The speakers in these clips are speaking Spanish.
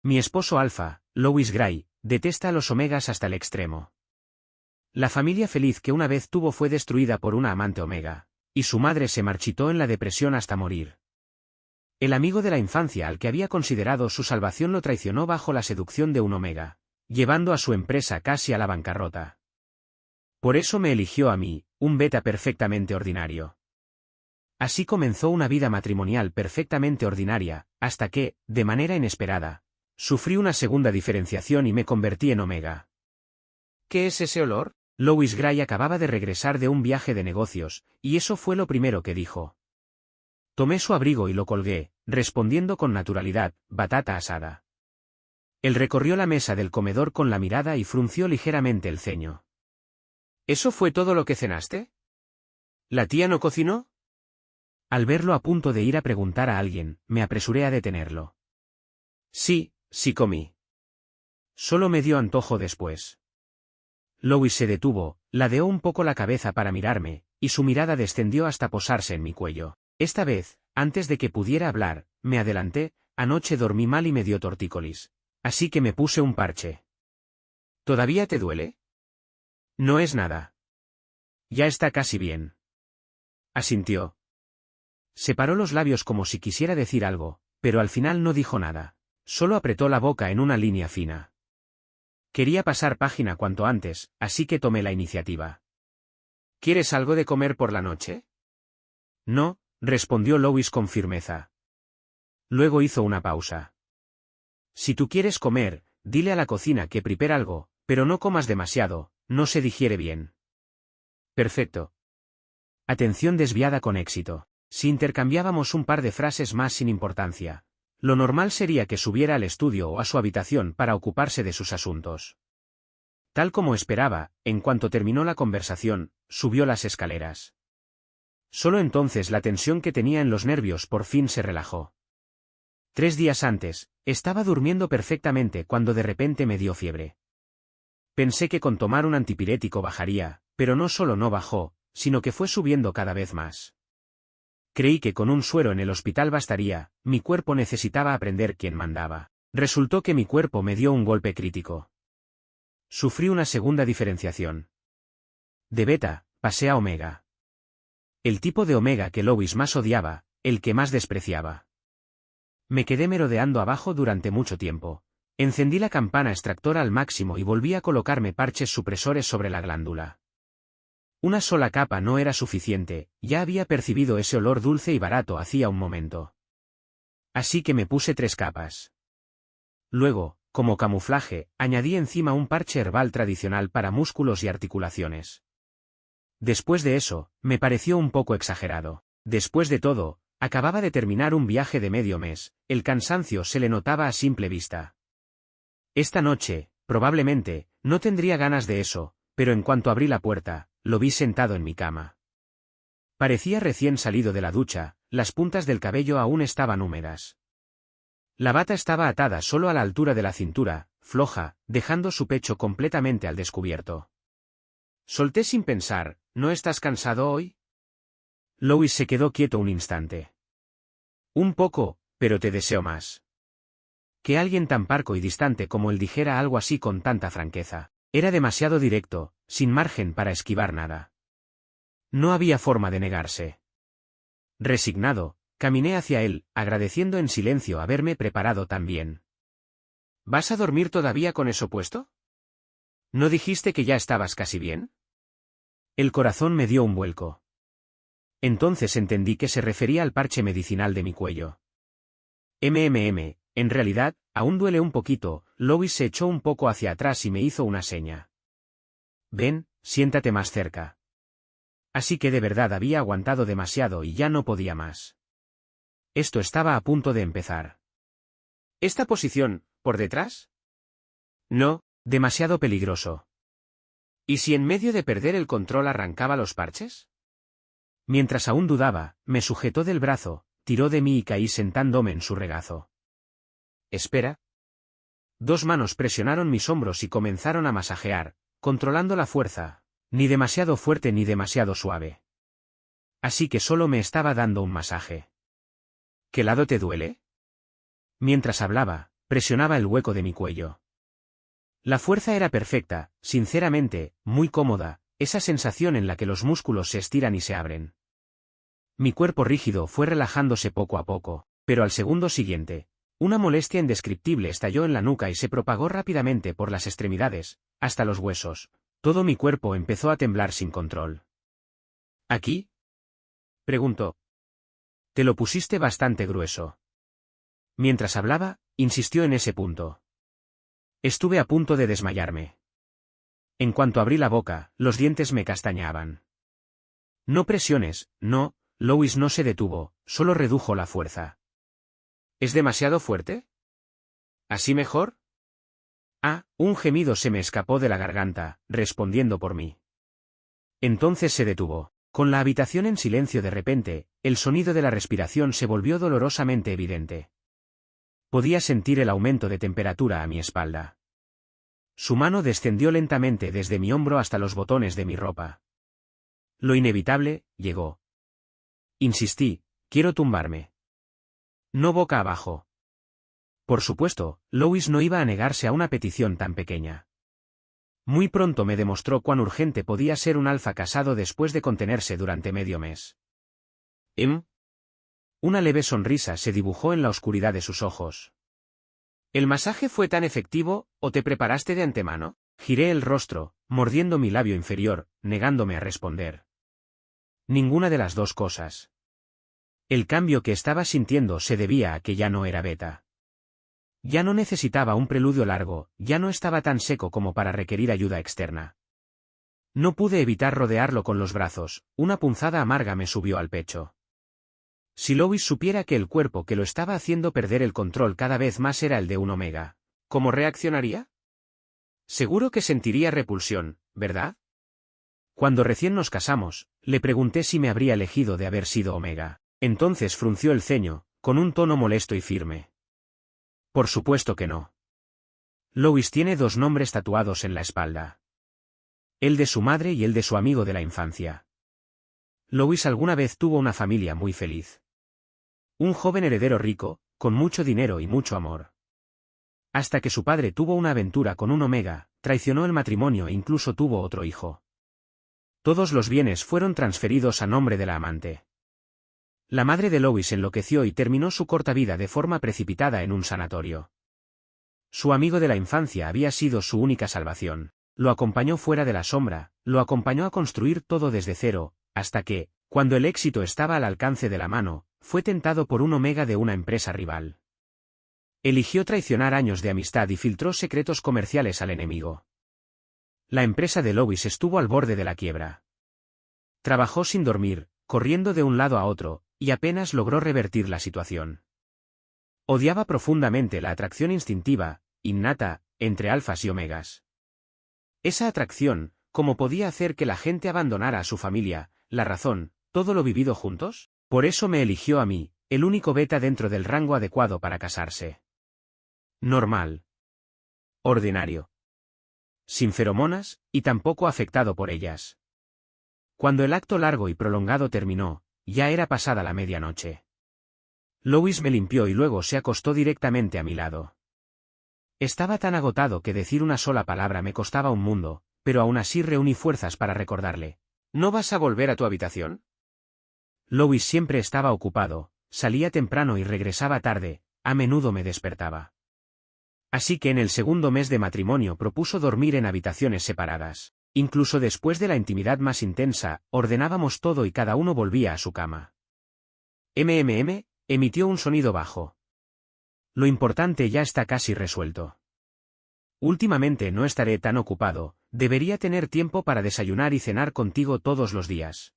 Mi esposo Alpha, Lois Gray, detesta a los omegas hasta el extremo. La familia feliz que una vez tuvo fue destruida por una amante omega, y su madre se marchitó en la depresión hasta morir. El amigo de la infancia al que había considerado su salvación lo traicionó bajo la seducción de un omega, llevando a su empresa casi a la bancarrota. Por eso me eligió a mí, un beta perfectamente ordinario. Así comenzó una vida matrimonial perfectamente ordinaria, hasta que, de manera inesperada, sufrí una segunda diferenciación y me convertí en omega. ¿Qué es ese olor? Lois Gray acababa de regresar de un viaje de negocios, y eso fue lo primero que dijo. Tomé su abrigo y lo colgué, respondiendo con naturalidad, batata asada. Él recorrió la mesa del comedor con la mirada y frunció ligeramente el ceño. ¿Eso fue todo lo que cenaste? ¿La tía no cocinó? Al verlo a punto de ir a preguntar a alguien, me apresuré a detenerlo. Sí comí. Solo me dio antojo después. Lois se detuvo, ladeó un poco la cabeza para mirarme, y su mirada descendió hasta posarse en mi cuello. Esta vez, antes de que pudiera hablar, me adelanté, anoche dormí mal y me dio tortícolis. Así que me puse un parche. ¿Todavía te duele? No es nada. Ya está casi bien. Asintió. Separó los labios como si quisiera decir algo, pero al final no dijo nada. Solo apretó la boca en una línea fina. Quería pasar página cuanto antes, así que tomé la iniciativa. ¿Quieres algo de comer por la noche? No, respondió Lois con firmeza. Luego hizo una pausa. Si tú quieres comer, dile a la cocina que prepare algo, pero no comas demasiado, no se digiere bien. Perfecto. Atención desviada con éxito. Si intercambiábamos un par de frases más sin importancia, lo normal sería que subiera al estudio o a su habitación para ocuparse de sus asuntos. Tal como esperaba, en cuanto terminó la conversación, subió las escaleras. Solo entonces la tensión que tenía en los nervios por fin se relajó. 3 días antes, estaba durmiendo perfectamente cuando de repente me dio fiebre. Pensé que con tomar un antipirético bajaría, pero no solo no bajó, sino que fue subiendo cada vez más. Creí que con un suero en el hospital bastaría, mi cuerpo necesitaba aprender quién mandaba. Resultó que mi cuerpo me dio un golpe crítico. Sufrí una segunda diferenciación. De beta, pasé a omega. El tipo de omega que Lois más odiaba, el que más despreciaba. Me quedé merodeando abajo durante mucho tiempo. Encendí la campana extractora al máximo y volví a colocarme parches supresores sobre la glándula. Una sola capa no era suficiente, ya había percibido ese olor dulce y barato hacía un momento. Así que me puse 3 capas. Luego, como camuflaje, añadí encima un parche herbal tradicional para músculos y articulaciones. Después de eso, me pareció un poco exagerado. Después de todo, acababa de terminar un viaje de medio mes, el cansancio se le notaba a simple vista. Esta noche, probablemente, no tendría ganas de eso, pero en cuanto abrí la puerta, lo vi sentado en mi cama. Parecía recién salido de la ducha, las puntas del cabello aún estaban húmedas. La bata estaba atada solo a la altura de la cintura, floja, dejando su pecho completamente al descubierto. Solté sin pensar, ¿no estás cansado hoy? Lois se quedó quieto un instante. Un poco, pero te deseo más. Que alguien tan parco y distante como él dijera algo así con tanta franqueza. Era demasiado directo, sin margen para esquivar nada. No había forma de negarse. Resignado, caminé hacia él, agradeciendo en silencio haberme preparado tan bien. ¿Vas a dormir todavía con eso puesto? ¿No dijiste que ya estabas casi bien? El corazón me dio un vuelco. Entonces entendí que se refería al parche medicinal de mi cuello. En realidad, aún duele un poquito. Lois se echó un poco hacia atrás y me hizo una seña. Ven, siéntate más cerca. Así que de verdad había aguantado demasiado y ya no podía más. Esto estaba a punto de empezar. ¿Esta posición, por detrás? No, demasiado peligroso. ¿Y si en medio de perder el control arrancaba los parches? Mientras aún dudaba, me sujetó del brazo, tiró de mí y caí sentándome en su regazo. Espera. 2 manos presionaron mis hombros y comenzaron a masajear, controlando la fuerza, ni demasiado fuerte ni demasiado suave. Así que solo me estaba dando un masaje. ¿Qué lado te duele? Mientras hablaba, Presionaba el hueco de mi cuello. La fuerza era perfecta, sinceramente, muy cómoda, esa sensación en la que los músculos se estiran y se abren. Mi cuerpo rígido fue relajándose poco a poco, pero al segundo siguiente, una molestia indescriptible estalló en la nuca y se propagó rápidamente por las extremidades, hasta los huesos. Todo mi cuerpo empezó a temblar sin control. ¿Aquí?, preguntó. Te lo pusiste bastante grueso. Mientras hablaba, insistió en ese punto. Estuve a punto de desmayarme. En cuanto abrí la boca, los dientes me castañaban. No presiones, no. Lois no se detuvo, solo redujo la fuerza. ¿Es demasiado fuerte? ¿Así mejor? Un gemido se me escapó de la garganta, respondiendo por mí. Entonces se detuvo. Con la habitación en silencio de repente, el sonido de la respiración se volvió dolorosamente evidente. Podía sentir el aumento de temperatura a mi espalda. Su mano descendió lentamente desde mi hombro hasta los botones de mi ropa. Lo inevitable, llegó. Insistí, quiero tumbarme. No boca abajo. Por supuesto, Lois no iba a negarse a una petición tan pequeña. Muy pronto me demostró cuán urgente podía ser un alfa casado después de contenerse durante medio mes. Una leve sonrisa se dibujó en la oscuridad de sus ojos. ¿El masaje fue tan efectivo, o te preparaste de antemano? Giré el rostro, mordiendo mi labio inferior, negándome a responder. Ninguna de las dos cosas. El cambio que estaba sintiendo se debía a que ya no era beta. Ya no necesitaba un preludio largo, ya no estaba tan seco como para requerir ayuda externa. No pude evitar rodearlo con los brazos, una punzada amarga me subió al pecho. Si Lois supiera que el cuerpo que lo estaba haciendo perder el control cada vez más era el de un omega, ¿cómo reaccionaría? Seguro que sentiría repulsión, ¿verdad? Cuando recién nos casamos, le pregunté si me habría elegido de haber sido omega. Entonces frunció el ceño, con un tono molesto y firme. Por supuesto que no. Lois tiene dos nombres tatuados en la espalda. El de su madre y el de su amigo de la infancia. Lois alguna vez tuvo una familia muy feliz. Un joven heredero rico, con mucho dinero y mucho amor. Hasta que su padre tuvo una aventura con un omega, traicionó el matrimonio e incluso tuvo otro hijo. Todos los bienes fueron transferidos a nombre de la amante. La madre de Lois enloqueció y terminó su corta vida de forma precipitada en un sanatorio. Su amigo de la infancia había sido su única salvación. Lo acompañó fuera de la sombra, lo acompañó a construir todo desde cero, hasta que, cuando el éxito estaba al alcance de la mano, fue tentado por un omega de una empresa rival. Eligió traicionar años de amistad y filtró secretos comerciales al enemigo. La empresa de Lois estuvo al borde de la quiebra. Trabajó sin dormir, corriendo de un lado a otro, y apenas logró revertir la situación. Odiaba profundamente la atracción instintiva, innata, entre alfas y omegas. Esa atracción, ¿cómo podía hacer que la gente abandonara a su familia, la razón, todo lo vivido juntos? Por eso me eligió a mí, el único beta dentro del rango adecuado para casarse. Normal. Ordinario. Sin feromonas, y tampoco afectado por ellas. Cuando el acto largo y prolongado terminó, ya era pasada la medianoche. Lois me limpió y luego se acostó directamente a mi lado. Estaba tan agotado que decir una sola palabra me costaba un mundo, pero aún así reuní fuerzas para recordarle. ¿No vas a volver a tu habitación? Lois siempre estaba ocupado, salía temprano y regresaba tarde, a menudo me despertaba. Así que en el segundo mes de matrimonio propuso dormir en habitaciones separadas. Incluso después de la intimidad más intensa, ordenábamos todo y cada uno volvía a su cama. Emitió un sonido bajo. Lo importante ya está casi resuelto. Últimamente no estaré tan ocupado, debería tener tiempo para desayunar y cenar contigo todos los días.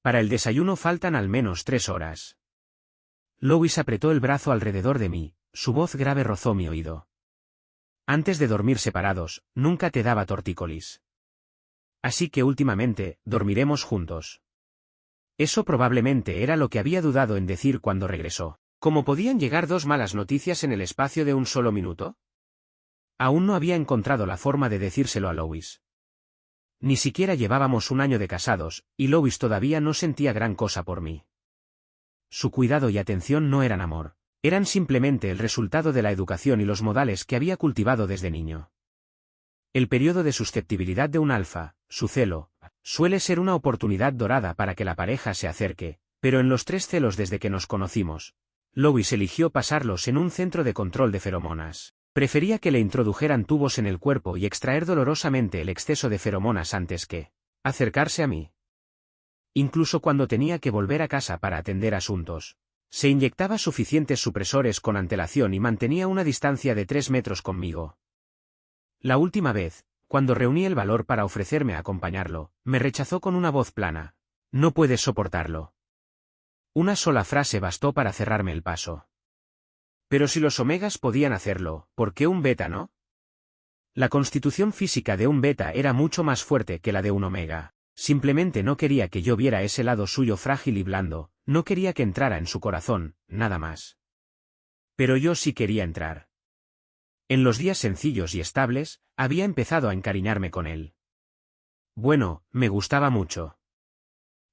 Para el desayuno faltan al menos 3 horas. Lois apretó el brazo alrededor de mí, su voz grave rozó mi oído. Antes de dormir separados, nunca te daba tortícolis. Así que últimamente, dormiremos juntos. Eso probablemente era lo que había dudado en decir cuando regresó. ¿Cómo podían llegar dos malas noticias en el espacio de un solo minuto? Aún no había encontrado la forma de decírselo a Lois. Ni siquiera llevábamos un año de casados, y Lois todavía no sentía gran cosa por mí. Su cuidado y atención no eran amor, Eran simplemente el resultado de la educación y los modales que había cultivado desde niño. El periodo de susceptibilidad de un alfa, su celo, suele ser una oportunidad dorada para que la pareja se acerque, pero en los 3 celos desde que nos conocimos, Lois eligió pasarlos en un centro de control de feromonas. Prefería que le introdujeran tubos en el cuerpo y extraer dolorosamente el exceso de feromonas antes que acercarse a mí. Incluso cuando tenía que volver a casa para atender asuntos, se inyectaba suficientes supresores con antelación y mantenía una distancia de 3 metros conmigo. La última vez, cuando reuní el valor para ofrecerme a acompañarlo, me rechazó con una voz plana. No puedes soportarlo. Una sola frase bastó para cerrarme el paso. Pero si los omegas podían hacerlo, ¿por qué un beta no? La constitución física de un beta era mucho más fuerte que la de un omega. Simplemente no quería que yo viera ese lado suyo frágil y blando, no quería que entrara en su corazón, nada más. Pero yo sí quería entrar. En los días sencillos y estables, había empezado a encariñarme con él. Bueno, me gustaba mucho.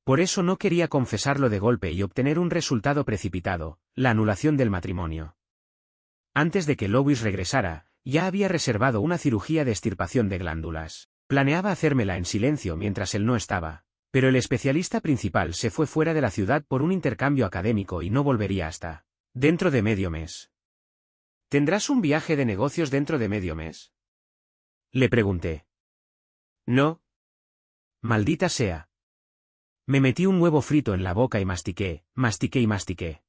Por eso no quería confesarlo de golpe y obtener un resultado precipitado, la anulación del matrimonio. Antes de que Lois regresara, ya había reservado una cirugía de extirpación de glándulas. Planeaba hacérmela en silencio mientras él no estaba, pero el especialista principal se fue fuera de la ciudad por un intercambio académico y no volvería hasta dentro de medio mes. ¿Tendrás un viaje de negocios dentro de medio mes? Le pregunté. No. Maldita sea. Me metí un huevo frito en la boca y mastiqué, mastiqué y mastiqué.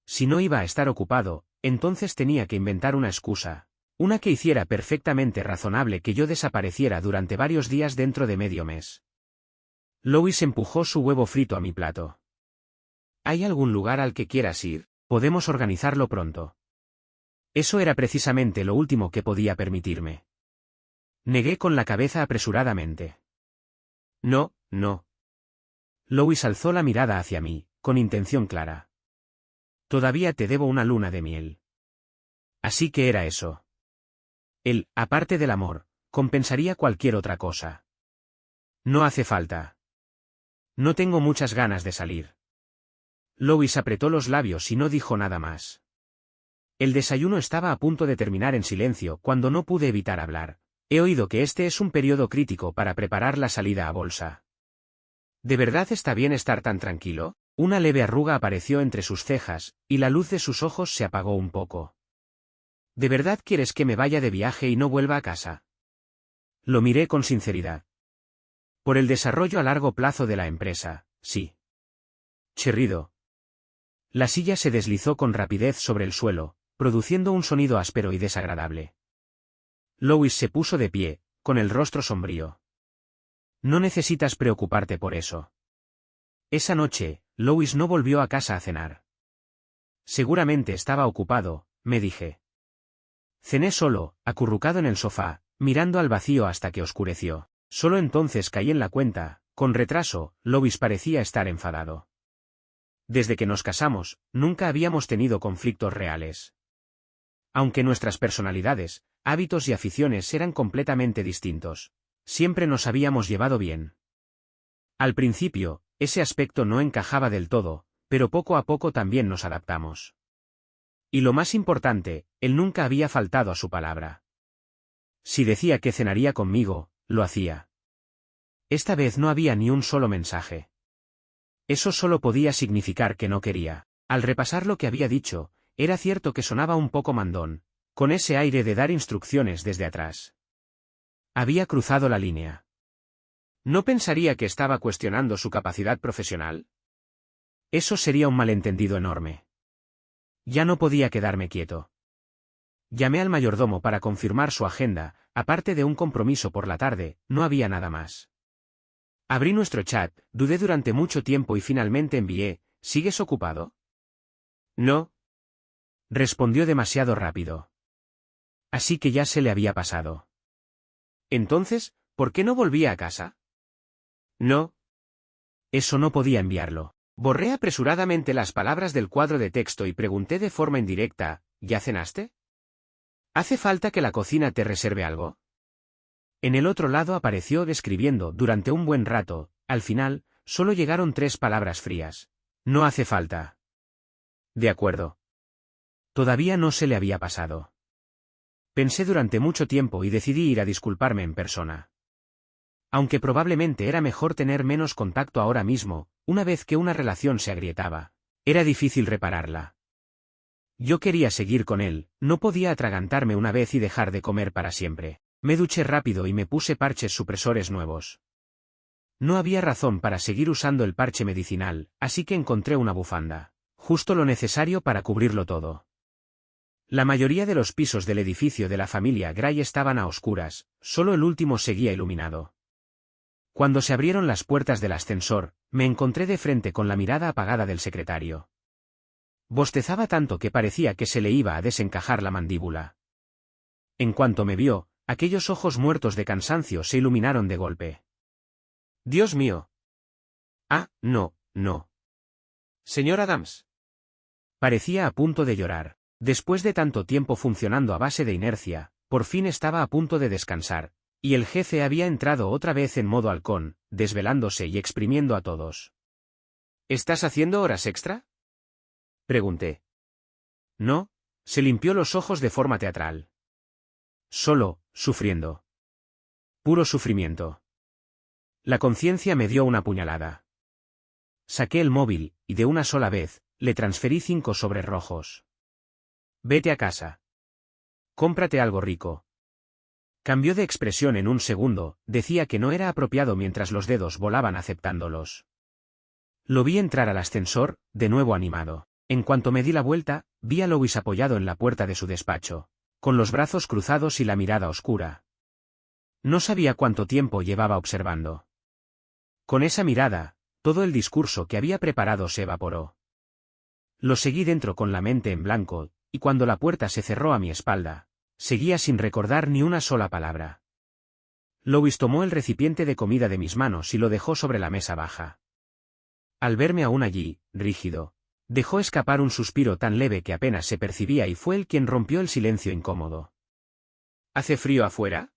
Si no iba a estar ocupado, entonces tenía que inventar una excusa, una que hiciera perfectamente razonable que yo desapareciera durante varios días dentro de medio mes. Lois empujó su huevo frito a mi plato. ¿Hay algún lugar al que quieras ir? Podemos organizarlo pronto. Eso era precisamente lo último que podía permitirme. Negué con la cabeza apresuradamente. No, no. Lois alzó la mirada hacia mí, con intención clara. Todavía te debo una luna de miel. Así que era eso. Él, aparte del amor, compensaría cualquier otra cosa. No hace falta. No tengo muchas ganas de salir. Lois apretó los labios y no dijo nada más. El desayuno estaba a punto de terminar en silencio cuando no pude evitar hablar. He oído que este es un periodo crítico para preparar la salida a bolsa. ¿De verdad está bien estar tan tranquilo? Una leve arruga apareció entre sus cejas, y la luz de sus ojos se apagó un poco. ¿De verdad quieres que me vaya de viaje y no vuelva a casa? Lo miré con sinceridad. Por el desarrollo a largo plazo de la empresa, sí. Chirrido. La silla se deslizó con rapidez sobre el suelo, produciendo un sonido áspero y desagradable. Lois se puso de pie, con el rostro sombrío. No necesitas preocuparte por eso. Esa noche, Lois no volvió a casa a cenar. Seguramente estaba ocupado, me dije. Cené solo, acurrucado en el sofá, mirando al vacío hasta que oscureció. Solo entonces caí en la cuenta, con retraso, Lois parecía estar enfadado. Desde que nos casamos, nunca habíamos tenido conflictos reales. Aunque nuestras personalidades, hábitos y aficiones eran completamente distintos, siempre nos habíamos llevado bien. Al principio, ese aspecto no encajaba del todo, pero poco a poco también nos adaptamos. Y lo más importante, él nunca había faltado a su palabra. Si decía que cenaría conmigo, lo hacía. Esta vez no había ni un solo mensaje. Eso solo podía significar que no quería. Al repasar lo que había dicho, era cierto que sonaba un poco mandón, con ese aire de dar instrucciones desde atrás. Había cruzado la línea. ¿No pensaría que estaba cuestionando su capacidad profesional? Eso sería un malentendido enorme. Ya no podía quedarme quieto. Llamé al mayordomo para confirmar su agenda, aparte de un compromiso por la tarde, no había nada más. Abrí nuestro chat, dudé durante mucho tiempo y finalmente envié, ¿sigues ocupado? No. Respondió demasiado rápido. Así que ya se le había pasado. Entonces, ¿por qué no volvía a casa? No. Eso no podía enviarlo. Borré apresuradamente las palabras del cuadro de texto y pregunté de forma indirecta, ¿ya cenaste? ¿Hace falta que la cocina te reserve algo? En el otro lado apareció describiendo durante un buen rato, al final, solo llegaron 3 palabras frías. No hace falta. De acuerdo. Todavía no se le había pasado. Pensé durante mucho tiempo y decidí ir a disculparme en persona. Aunque probablemente era mejor tener menos contacto ahora mismo, una vez que una relación se agrietaba, era difícil repararla. Yo quería seguir con él, no podía atragantarme una vez y dejar de comer para siempre. Me duché rápido y me puse parches supresores nuevos. No había razón para seguir usando el parche medicinal, así que encontré una bufanda. Justo lo necesario para cubrirlo todo. La mayoría de los pisos del edificio de la familia Gray estaban a oscuras, solo el último seguía iluminado. Cuando se abrieron las puertas del ascensor, me encontré de frente con la mirada apagada del secretario. Bostezaba tanto que parecía que se le iba a desencajar la mandíbula. En cuanto me vio, aquellos ojos muertos de cansancio se iluminaron de golpe. Dios mío. Ah, no, no. Señor Adams. Parecía a punto de llorar. Después de tanto tiempo funcionando a base de inercia, por fin estaba a punto de descansar, y el jefe había entrado otra vez en modo halcón, desvelándose y exprimiendo a todos. ¿Estás haciendo horas extra? Pregunté. No, se limpió los ojos de forma teatral. Solo, sufriendo. Puro sufrimiento. La conciencia me dio una puñalada. Saqué el móvil, y de una sola vez, le transferí 5 sobres rojos. Vete a casa. Cómprate algo rico. Cambió de expresión en un segundo, decía que no era apropiado mientras los dedos volaban aceptándolos. Lo vi entrar al ascensor, de nuevo animado. En cuanto me di la vuelta, vi a Louis apoyado en la puerta de su despacho, con los brazos cruzados y la mirada oscura. No sabía cuánto tiempo llevaba observando. Con esa mirada, todo el discurso que había preparado se evaporó. Lo seguí dentro con la mente en blanco, y cuando la puerta se cerró a mi espalda, seguía sin recordar ni una sola palabra. Louis tomó el recipiente de comida de mis manos y lo dejó sobre la mesa baja. Al verme aún allí, rígido, dejó escapar un suspiro tan leve que apenas se percibía y fue él quien rompió el silencio incómodo. ¿Hace frío afuera?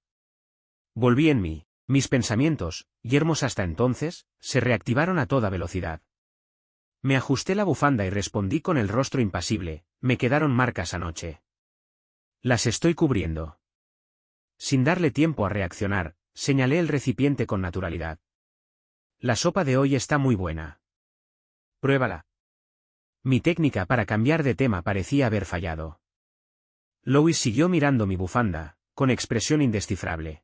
Volví en mí. Mis pensamientos, yermos hasta entonces, se reactivaron a toda velocidad. Me ajusté la bufanda y respondí con el rostro impasible, me quedaron marcas anoche. Las estoy cubriendo. Sin darle tiempo a reaccionar, señalé el recipiente con naturalidad. La sopa de hoy está muy buena. Pruébala. Mi técnica para cambiar de tema parecía haber fallado. Louis siguió mirando mi bufanda, con expresión indescifrable.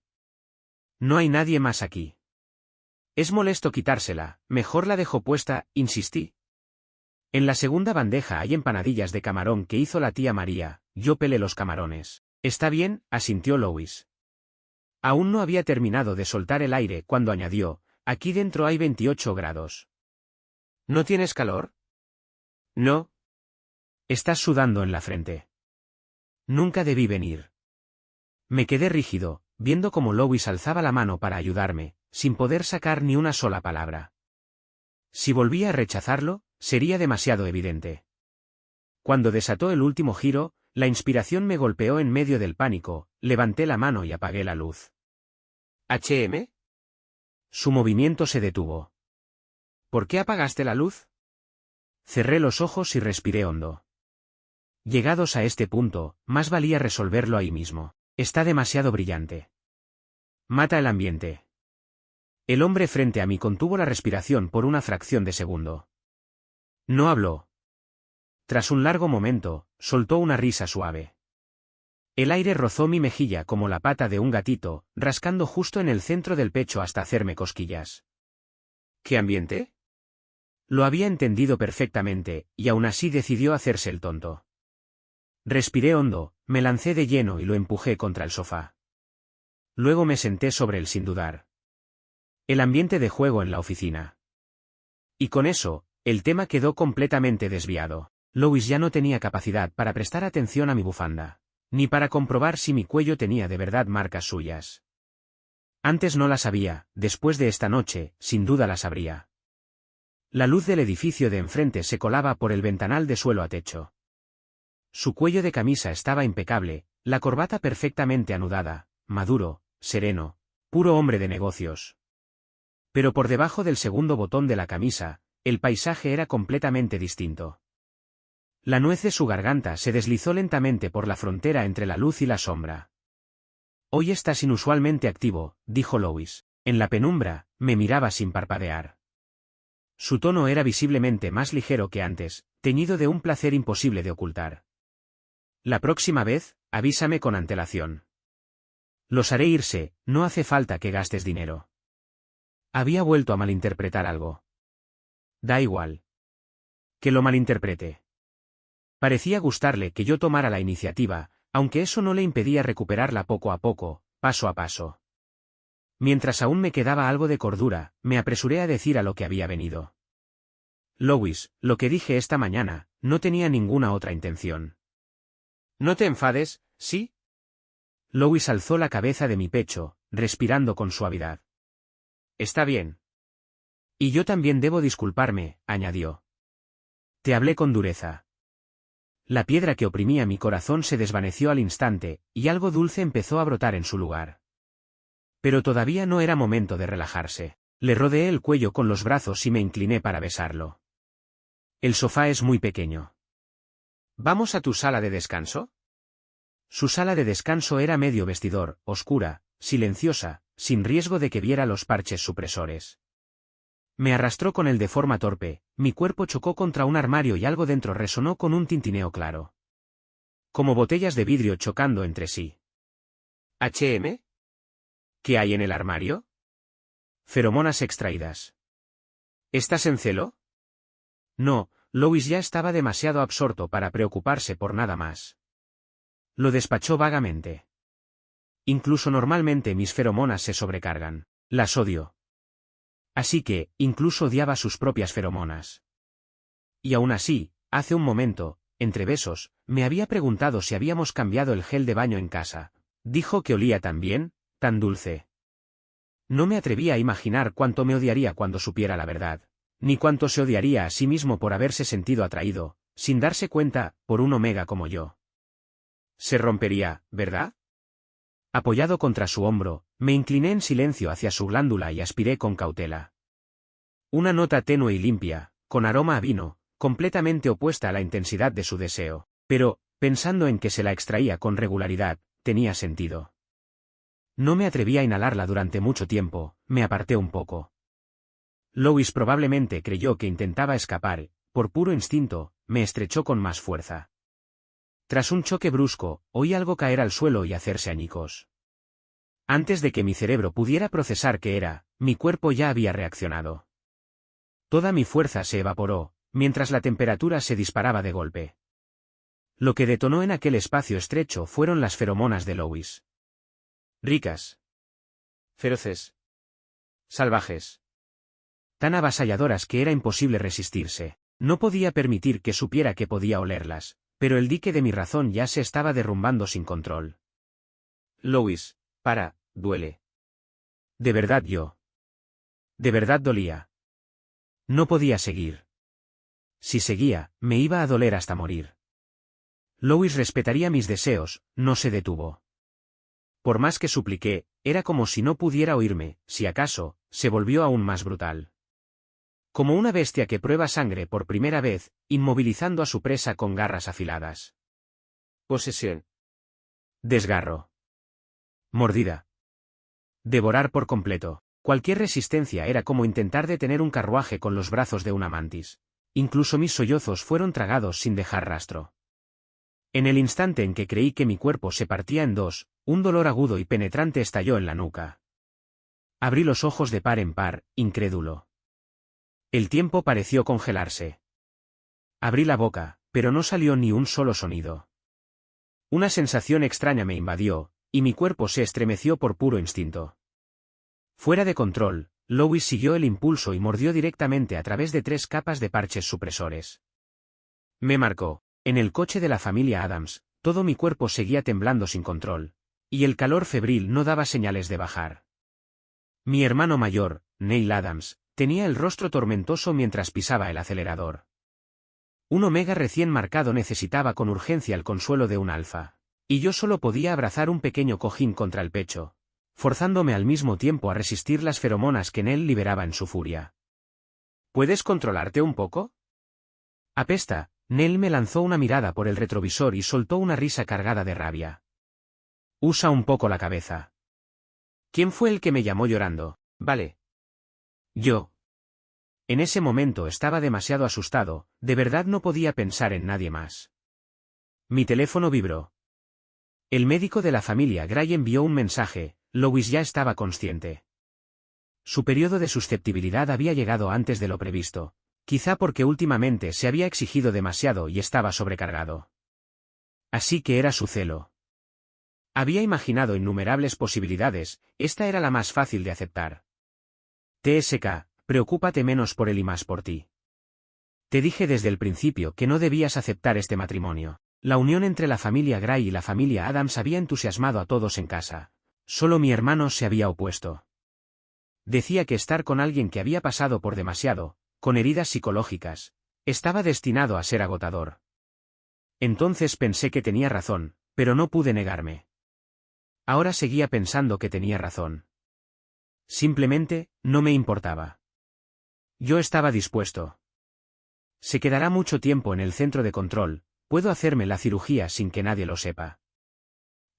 No hay nadie más aquí. Es molesto quitársela, mejor la dejo puesta, insistí. En la segunda bandeja hay empanadillas de camarón que hizo la tía María, yo pelé los camarones. Está bien, asintió Louis. Aún no había terminado de soltar el aire cuando añadió, aquí dentro hay 28 grados. ¿No tienes calor? No. Estás sudando en la frente. Nunca debí venir. Me quedé rígido, viendo cómo Louis alzaba la mano para ayudarme, sin poder sacar ni una sola palabra. Si volvía a rechazarlo, sería demasiado evidente. Cuando desató el último giro, la inspiración me golpeó en medio del pánico, levanté la mano y apagué la luz. ¿HM? Su movimiento se detuvo. ¿Por qué apagaste la luz? Cerré los ojos y respiré hondo. Llegados a este punto, más valía resolverlo ahí mismo. Está demasiado brillante. Mata el ambiente. El hombre frente a mí contuvo la respiración por una fracción de segundo. No habló. Tras un largo momento, soltó una risa suave. El aire rozó mi mejilla como la pata de un gatito, rascando justo en el centro del pecho hasta hacerme cosquillas. ¿Qué ambiente? Lo había entendido perfectamente, y aún así decidió hacerse el tonto. Respiré hondo, me lancé de lleno y lo empujé contra el sofá. Luego me senté sobre él sin dudar. El ambiente de juego en la oficina. Y con eso, el tema quedó completamente desviado. Louis ya no tenía capacidad para prestar atención a mi bufanda, ni para comprobar si mi cuello tenía de verdad marcas suyas. Antes no las había, después de esta noche, sin duda las habría. La luz del edificio de enfrente se colaba por el ventanal de suelo a techo. Su cuello de camisa estaba impecable, la corbata perfectamente anudada, maduro, sereno, puro hombre de negocios. Pero por debajo del segundo botón de la camisa, el paisaje era completamente distinto. La nuez de su garganta se deslizó lentamente por la frontera entre la luz y la sombra. Hoy estás inusualmente activo, dijo Lois. En la penumbra, me miraba sin parpadear. Su tono era visiblemente más ligero que antes, teñido de un placer imposible de ocultar. La próxima vez, avísame con antelación. Los haré irse, no hace falta que gastes dinero. Había vuelto a malinterpretar algo. Da igual. Que lo malinterprete. Parecía gustarle que yo tomara la iniciativa, aunque eso no le impedía recuperarla poco a poco, paso a paso. Mientras aún me quedaba algo de cordura, me apresuré a decir a lo que había venido. Lois, lo que dije esta mañana, no tenía ninguna otra intención. No te enfades, ¿sí? Lois alzó la cabeza de mi pecho, respirando con suavidad. Está bien. Y yo también debo disculparme, añadió. Te hablé con dureza. La piedra que oprimía mi corazón se desvaneció al instante, y algo dulce empezó a brotar en su lugar. Pero todavía no era momento de relajarse. Le rodeé el cuello con los brazos y me incliné para besarlo. El sofá es muy pequeño. ¿Vamos a tu sala de descanso? Su sala de descanso era medio vestidor, oscura, silenciosa, sin riesgo de que viera los parches supresores. Me arrastró con él de forma torpe, mi cuerpo chocó contra un armario y algo dentro resonó con un tintineo claro. Como botellas de vidrio chocando entre sí. ¿H&M? ¿Qué hay en el armario? Feromonas extraídas. ¿Estás en celo? No, Lois ya estaba demasiado absorto para preocuparse por nada más. Lo despachó vagamente. Incluso normalmente mis feromonas se sobrecargan. Las odio. Así que, incluso odiaba sus propias feromonas. Y aún así, hace un momento, entre besos, me había preguntado si habíamos cambiado el gel de baño en casa. Dijo que olía tan bien, tan dulce. No me atrevía a imaginar cuánto me odiaría cuando supiera la verdad, ni cuánto se odiaría a sí mismo por haberse sentido atraído, sin darse cuenta, por un omega como yo. Se rompería, ¿verdad? Apoyado contra su hombro, me incliné en silencio hacia su glándula y aspiré con cautela. Una nota tenue y limpia, con aroma a vino, completamente opuesta a la intensidad de su deseo, pero, pensando en que se la extraía con regularidad, tenía sentido. No me atreví a inhalarla durante mucho tiempo, me aparté un poco. Lois probablemente creyó que intentaba escapar, por puro instinto, me estrechó con más fuerza. Tras un choque brusco, oí algo caer al suelo y hacerse añicos. Antes de que mi cerebro pudiera procesar qué era, mi cuerpo ya había reaccionado. Toda mi fuerza se evaporó, mientras la temperatura se disparaba de golpe. Lo que detonó en aquel espacio estrecho fueron las feromonas de Lois. Ricas. Feroces. Salvajes. Tan avasalladoras que era imposible resistirse. No podía permitir que supiera que podía olerlas, pero el dique de mi razón ya se estaba derrumbando sin control. Lois, para, duele. De verdad yo. De verdad dolía. No podía seguir. Si seguía, me iba a doler hasta morir. Lois respetaría mis deseos, no se detuvo. Por más que supliqué, era como si no pudiera oírme, si acaso, se volvió aún más brutal. Como una bestia que prueba sangre por primera vez, inmovilizando a su presa con garras afiladas. Posesión. Desgarro. Mordida. Devorar por completo. Cualquier resistencia era como intentar detener un carruaje con los brazos de una mantis. Incluso mis sollozos fueron tragados sin dejar rastro. En el instante en que creí que mi cuerpo se partía en dos, un dolor agudo y penetrante estalló en la nuca. Abrí los ojos de par en par, incrédulo. El tiempo pareció congelarse. Abrí la boca, pero no salió ni un solo sonido. Una sensación extraña me invadió, y mi cuerpo se estremeció por puro instinto. Fuera de control, Lois siguió el impulso y mordió directamente a través de 3 capas de parches supresores. Me marcó. En el coche de la familia Adams, todo mi cuerpo seguía temblando sin control, y el calor febril no daba señales de bajar. Mi hermano mayor, Neil Adams, tenía el rostro tormentoso mientras pisaba el acelerador. Un omega recién marcado necesitaba con urgencia el consuelo de un alfa, y yo solo podía abrazar un pequeño cojín contra el pecho, forzándome al mismo tiempo a resistir las feromonas que Nell liberaba en su furia. ¿Puedes controlarte un poco? Apesta, Nell me lanzó una mirada por el retrovisor y soltó una risa cargada de rabia. Usa un poco la cabeza. ¿Quién fue el que me llamó llorando? Vale. Yo. En ese momento estaba demasiado asustado, de verdad no podía pensar en nadie más. Mi teléfono vibró. El médico de la familia Gray envió un mensaje, Lois ya estaba consciente. Su periodo de susceptibilidad había llegado antes de lo previsto, quizá porque últimamente se había exigido demasiado y estaba sobrecargado. Así que era su celo. Había imaginado innumerables posibilidades, esta era la más fácil de aceptar. TSK, preocúpate menos por él y más por ti. Te dije desde el principio que no debías aceptar este matrimonio. La unión entre la familia Gray y la familia Adams había entusiasmado a todos en casa. Solo mi hermano se había opuesto. Decía que estar con alguien que había pasado por demasiado, con heridas psicológicas, estaba destinado a ser agotador. Entonces pensé que tenía razón, pero no pude negarme. Ahora seguía pensando que tenía razón. Simplemente, no me importaba. Yo estaba dispuesto. Se quedará mucho tiempo en el centro de control, puedo hacerme la cirugía sin que nadie lo sepa.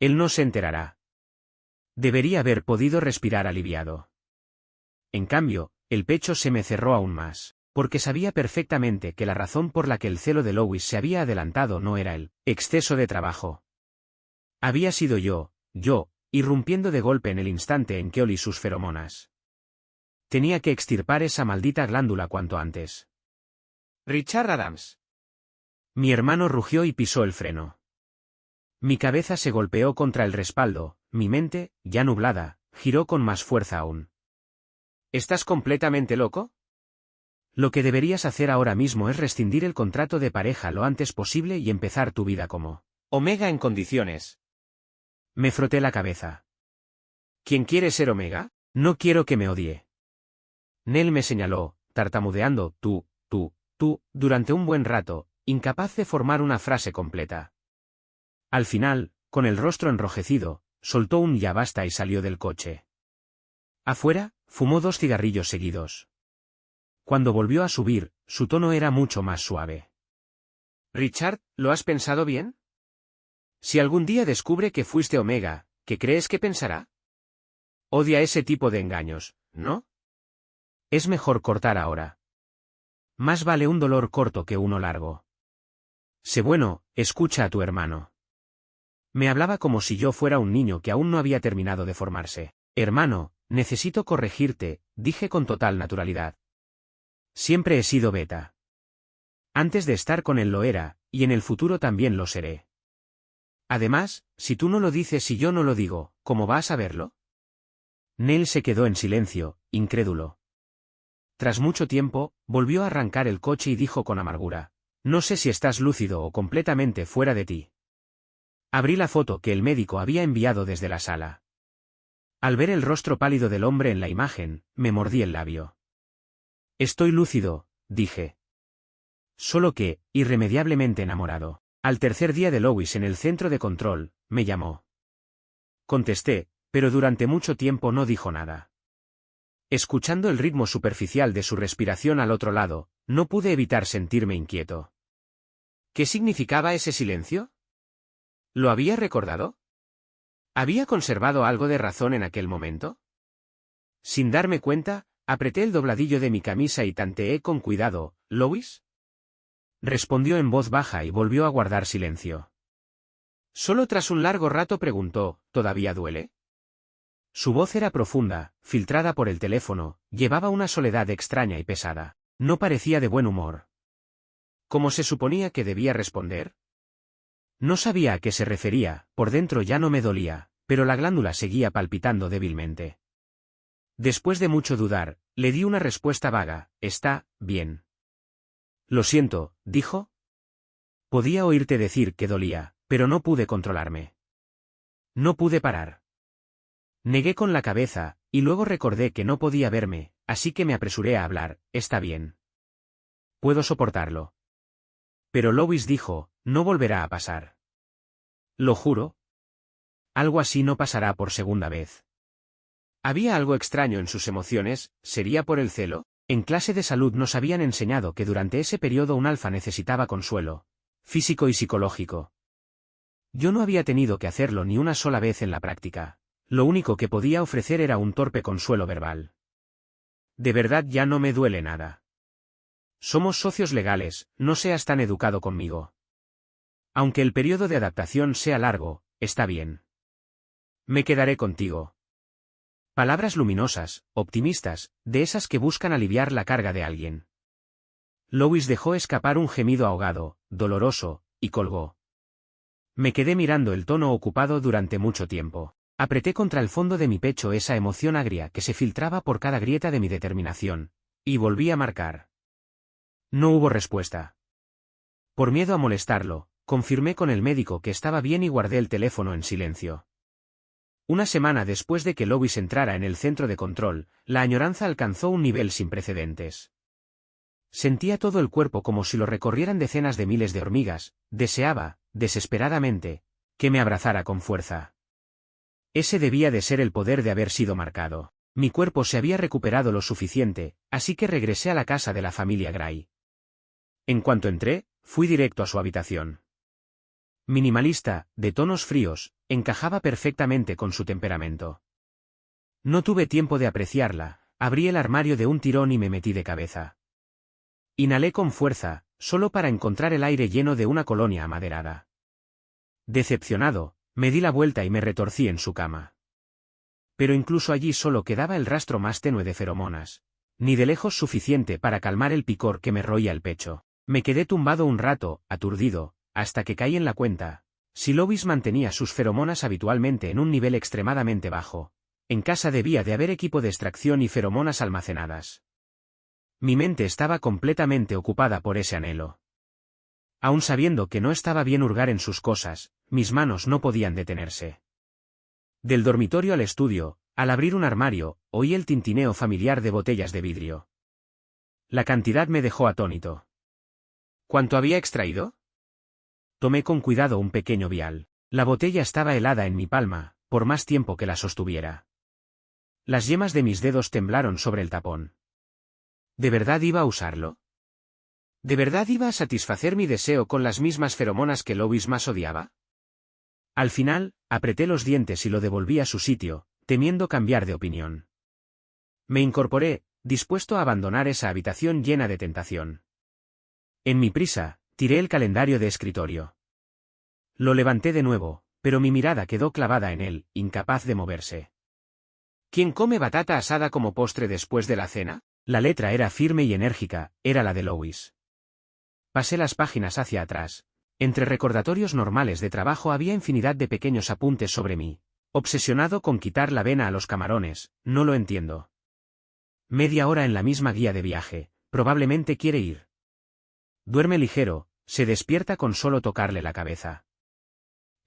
Él no se enterará. Debería haber podido respirar aliviado. En cambio, el pecho se me cerró aún más, porque sabía perfectamente que la razón por la que el celo de Lois se había adelantado no era el exceso de trabajo. Había sido yo, irrumpiendo de golpe en el instante en que olí sus feromonas. Tenía que extirpar esa maldita glándula cuanto antes. Richard Adams. Mi hermano rugió y pisó el freno. Mi cabeza se golpeó contra el respaldo, mi mente, ya nublada, giró con más fuerza aún. ¿Estás completamente loco? Lo que deberías hacer ahora mismo es rescindir el contrato de pareja lo antes posible y empezar tu vida como Omega en condiciones. Me froté la cabeza. ¿Quién quiere ser Omega? No quiero que me odie. Nell me señaló, tartamudeando, tú, durante un buen rato, incapaz de formar una frase completa. Al final, con el rostro enrojecido, soltó un ya basta y salió del coche. Afuera, fumó 2 cigarrillos seguidos. Cuando volvió a subir, su tono era mucho más suave. Richard, ¿lo has pensado bien? Si algún día descubre que fuiste Omega, ¿qué crees que pensará? Odia ese tipo de engaños, ¿no? Es mejor cortar ahora. Más vale un dolor corto que uno largo. Sé bueno, escucha a tu hermano. Me hablaba como si yo fuera un niño que aún no había terminado de formarse. Hermano, necesito corregirte, dije con total naturalidad. Siempre he sido beta. Antes de estar con él lo era, y en el futuro también lo seré. Además, si tú no lo dices y yo no lo digo, ¿cómo vas a verlo? Nell se quedó en silencio, incrédulo. Tras mucho tiempo, volvió a arrancar el coche y dijo con amargura, no sé si estás lúcido o completamente fuera de ti. Abrí la foto que el médico había enviado desde la sala. Al ver el rostro pálido del hombre en la imagen, me mordí el labio. Estoy lúcido, dije. Solo que, irremediablemente enamorado. Al tercer día de Lois en el centro de control, me llamó. Contesté, pero durante mucho tiempo no dijo nada. Escuchando el ritmo superficial de su respiración al otro lado, no pude evitar sentirme inquieto. ¿Qué significaba ese silencio? ¿Lo había recordado? ¿Había conservado algo de razón en aquel momento? Sin darme cuenta, apreté el dobladillo de mi camisa y tanteé con cuidado, ¿Lois? Respondió en voz baja y volvió a guardar silencio. Solo tras un largo rato preguntó, ¿todavía duele? Su voz era profunda, filtrada por el teléfono, llevaba una soledad extraña y pesada. No parecía de buen humor. ¿Cómo se suponía que debía responder? No sabía a qué se refería, por dentro ya no me dolía, pero la glándula seguía palpitando débilmente. Después de mucho dudar, le di una respuesta vaga, está bien. Lo siento, dijo. Podía oírte decir que dolía, pero no pude controlarme. No pude parar. Negué con la cabeza, y luego recordé que no podía verme, así que me apresuré a hablar, está bien. Puedo soportarlo. Pero Lois dijo, no volverá a pasar. Lo juro. Algo así no pasará por segunda vez. Había algo extraño en sus emociones, ¿sería por el celo? En clase de salud nos habían enseñado que durante ese periodo un alfa necesitaba consuelo, físico y psicológico. Yo no había tenido que hacerlo ni una sola vez en la práctica. Lo único que podía ofrecer era un torpe consuelo verbal. De verdad ya no me duele nada. Somos socios legales, no seas tan educado conmigo. Aunque el periodo de adaptación sea largo, está bien. Me quedaré contigo. Palabras luminosas, optimistas, de esas que buscan aliviar la carga de alguien. Lois dejó escapar un gemido ahogado, doloroso, y colgó. Me quedé mirando el tono ocupado durante mucho tiempo. Apreté contra el fondo de mi pecho esa emoción agria que se filtraba por cada grieta de mi determinación, y volví a marcar. No hubo respuesta. Por miedo a molestarlo, confirmé con el médico que estaba bien y guardé el teléfono en silencio. Una semana después de que Lois entrara en el centro de control, la añoranza alcanzó un nivel sin precedentes. Sentía todo el cuerpo como si lo recorrieran decenas de miles de hormigas, deseaba, desesperadamente, que me abrazara con fuerza. Ese debía de ser el poder de haber sido marcado. Mi cuerpo se había recuperado lo suficiente, así que regresé a la casa de la familia Gray. En cuanto entré, fui directo a su habitación. Minimalista, de tonos fríos, encajaba perfectamente con su temperamento. No tuve tiempo de apreciarla, abrí el armario de un tirón y me metí de cabeza. Inhalé con fuerza, solo para encontrar el aire lleno de una colonia amaderada. Decepcionado, me di la vuelta y me retorcí en su cama. Pero incluso allí solo quedaba el rastro más tenue de feromonas, ni de lejos suficiente para calmar el picor que me roía el pecho. Me quedé tumbado un rato, aturdido, hasta que caí en la cuenta. Si Lois mantenía sus feromonas habitualmente en un nivel extremadamente bajo, en casa debía de haber equipo de extracción y feromonas almacenadas. Mi mente estaba completamente ocupada por ese anhelo. Aun sabiendo que no estaba bien hurgar en sus cosas, mis manos no podían detenerse. Del dormitorio al estudio, al abrir un armario, oí el tintineo familiar de botellas de vidrio. La cantidad me dejó atónito. ¿Cuánto había extraído? Tomé con cuidado un pequeño vial. La botella estaba helada en mi palma, por más tiempo que la sostuviera. Las yemas de mis dedos temblaron sobre el tapón. ¿De verdad iba a usarlo? ¿De verdad iba a satisfacer mi deseo con las mismas feromonas que Lois más odiaba? Al final, apreté los dientes y lo devolví a su sitio, temiendo cambiar de opinión. Me incorporé, dispuesto a abandonar esa habitación llena de tentación. En mi prisa, tiré el calendario de escritorio. Lo levanté de nuevo, pero mi mirada quedó clavada en él, incapaz de moverse. ¿Quién come batata asada como postre después de la cena? La letra era firme y enérgica, era la de Lois. Pasé las páginas hacia atrás. Entre recordatorios normales de trabajo había infinidad de pequeños apuntes sobre mí. Obsesionado con quitar la vena a los camarones, no lo entiendo. Media hora en la misma guía de viaje, probablemente quiere ir. Duerme ligero, se despierta con solo tocarle la cabeza.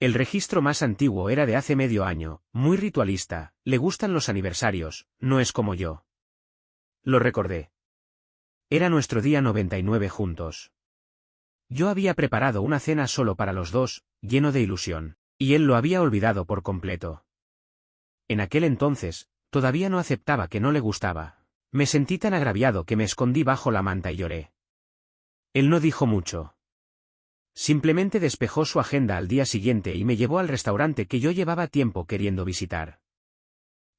El registro más antiguo era de hace medio año, muy ritualista, le gustan los aniversarios, no es como yo. Lo recordé. Era nuestro día 99 juntos. Yo había preparado una cena solo para los dos, lleno de ilusión, y él lo había olvidado por completo. En aquel entonces, todavía no aceptaba que no le gustaba. Me sentí tan agraviado que me escondí bajo la manta y lloré. Él no dijo mucho. Simplemente despejó su agenda al día siguiente y me llevó al restaurante que yo llevaba tiempo queriendo visitar.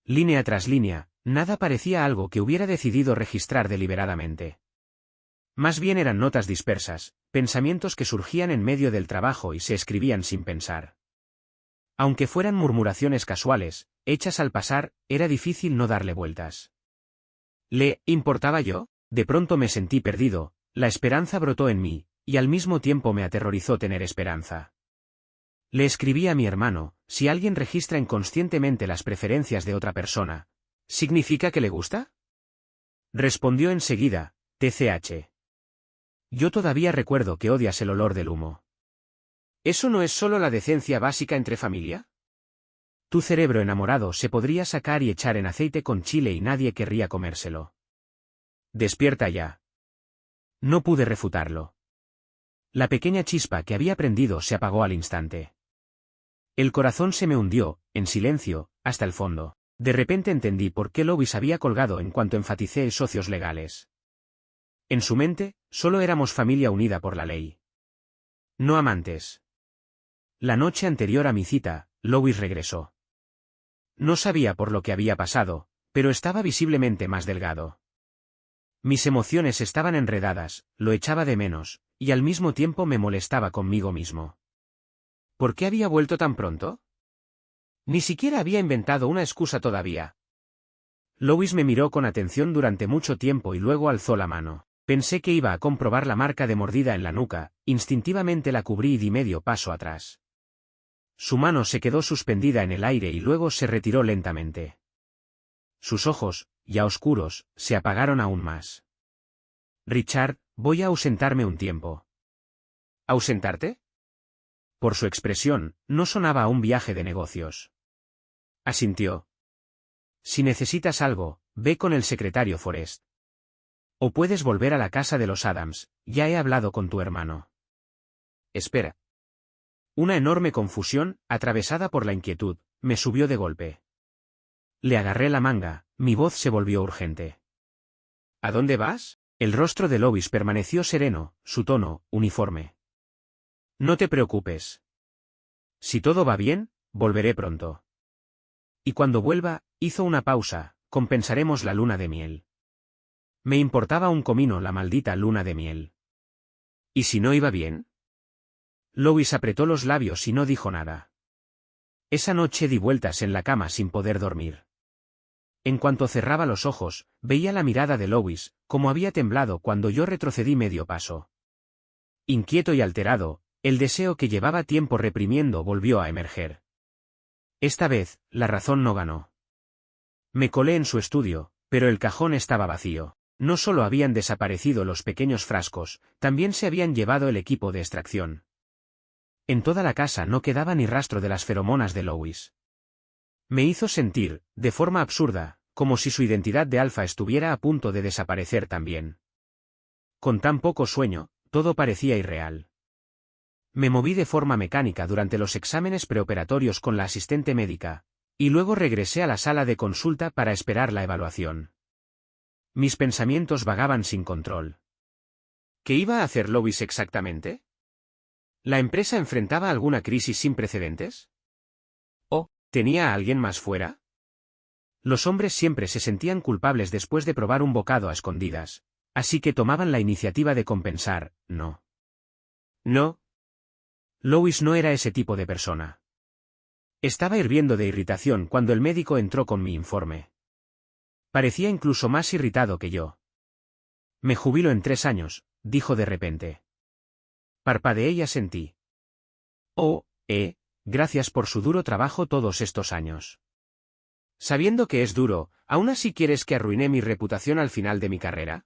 Línea tras línea, nada parecía algo que hubiera decidido registrar deliberadamente. Más bien eran notas dispersas, pensamientos que surgían en medio del trabajo y se escribían sin pensar. Aunque fueran murmuraciones casuales, hechas al pasar, era difícil no darle vueltas. ¿Le importaba yo? De pronto me sentí perdido, la esperanza brotó en mí, y al mismo tiempo me aterrorizó tener esperanza. Le escribí a mi hermano, si alguien registra inconscientemente las preferencias de otra persona, ¿significa que le gusta? Respondió enseguida, TCH. Yo todavía recuerdo que odias el olor del humo. ¿Eso no es solo la decencia básica entre familia? Tu cerebro enamorado se podría sacar y echar en aceite con chile y nadie querría comérselo. Despierta ya. No pude refutarlo. La pequeña chispa que había prendido se apagó al instante. El corazón se me hundió, en silencio, hasta el fondo. De repente entendí por qué Lois había colgado en cuanto enfaticé socios legales. En su mente, solo éramos familia unida por la ley. No amantes. La noche anterior a mi cita, Lois regresó. No sabía por lo que había pasado, pero estaba visiblemente más delgado. Mis emociones estaban enredadas, lo echaba de menos, y al mismo tiempo me molestaba conmigo mismo. ¿Por qué había vuelto tan pronto? Ni siquiera había inventado una excusa todavía. Lois me miró con atención durante mucho tiempo y luego alzó la mano. Pensé que iba a comprobar la marca de mordida en la nuca, instintivamente la cubrí y di medio paso atrás. Su mano se quedó suspendida en el aire y luego se retiró lentamente. Sus ojos, ya oscuros, se apagaron aún más. Richard, voy a ausentarme un tiempo. ¿Ausentarte? Por su expresión, no sonaba a un viaje de negocios. Asintió. Si necesitas algo, ve con el secretario Forrest. O puedes volver a la casa de los Adams, ya he hablado con tu hermano. Espera. Una enorme confusión, atravesada por la inquietud, me subió de golpe. Le agarré la manga, mi voz se volvió urgente. ¿A dónde vas? El rostro de Lois permaneció sereno, su tono, uniforme. No te preocupes. Si todo va bien, volveré pronto. Y cuando vuelva, hizo una pausa, compensaremos la luna de miel. Me importaba un comino la maldita luna de miel. ¿Y si no iba bien? Lois apretó los labios y no dijo nada. Esa noche di vueltas en la cama sin poder dormir. En cuanto cerraba los ojos, veía la mirada de Lois, como había temblado cuando yo retrocedí medio paso. Inquieto y alterado, el deseo que llevaba tiempo reprimiendo volvió a emerger. Esta vez, la razón no ganó. Me colé en su estudio, pero el cajón estaba vacío. No solo habían desaparecido los pequeños frascos, también se habían llevado el equipo de extracción. En toda la casa no quedaba ni rastro de las feromonas de Lois. Me hizo sentir, de forma absurda, como si su identidad de alfa estuviera a punto de desaparecer también. Con tan poco sueño, todo parecía irreal. Me moví de forma mecánica durante los exámenes preoperatorios con la asistente médica, y luego regresé a la sala de consulta para esperar la evaluación. Mis pensamientos vagaban sin control. ¿Qué iba a hacer Lois exactamente? ¿La empresa enfrentaba alguna crisis sin precedentes? ¿O tenía a alguien más fuera? Los hombres siempre se sentían culpables después de probar un bocado a escondidas, así que tomaban la iniciativa de compensar, ¿no? No. Lois no era ese tipo de persona. Estaba hirviendo de irritación cuando el médico entró con mi informe. Parecía incluso más irritado que yo. Me jubilo en 3 años, dijo de repente. Parpadeé y asentí. Oh, gracias por su duro trabajo todos estos años. Sabiendo que es duro, ¿aún así quieres que arruiné mi reputación al final de mi carrera?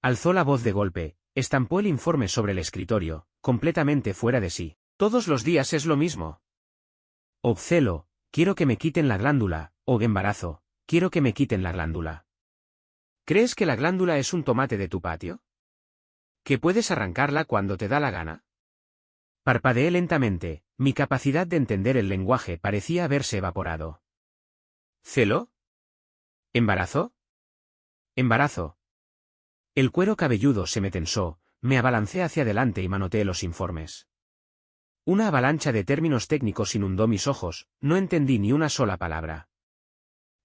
Alzó la voz de golpe, estampó el informe sobre el escritorio, completamente fuera de sí. Todos los días es lo mismo. Obcelo, quiero que me quiten la glándula, o embarazo, quiero que me quiten la glándula. ¿Crees que la glándula es un tomate de tu patio? ¿Que puedes arrancarla cuando te da la gana? Parpadeé lentamente, mi capacidad de entender el lenguaje parecía haberse evaporado. ¿Celo? ¿Embarazo? Embarazo. El cuero cabelludo se me tensó, me abalancé hacia adelante y manoteé los informes. Una avalancha de términos técnicos inundó mis ojos, no entendí ni una sola palabra.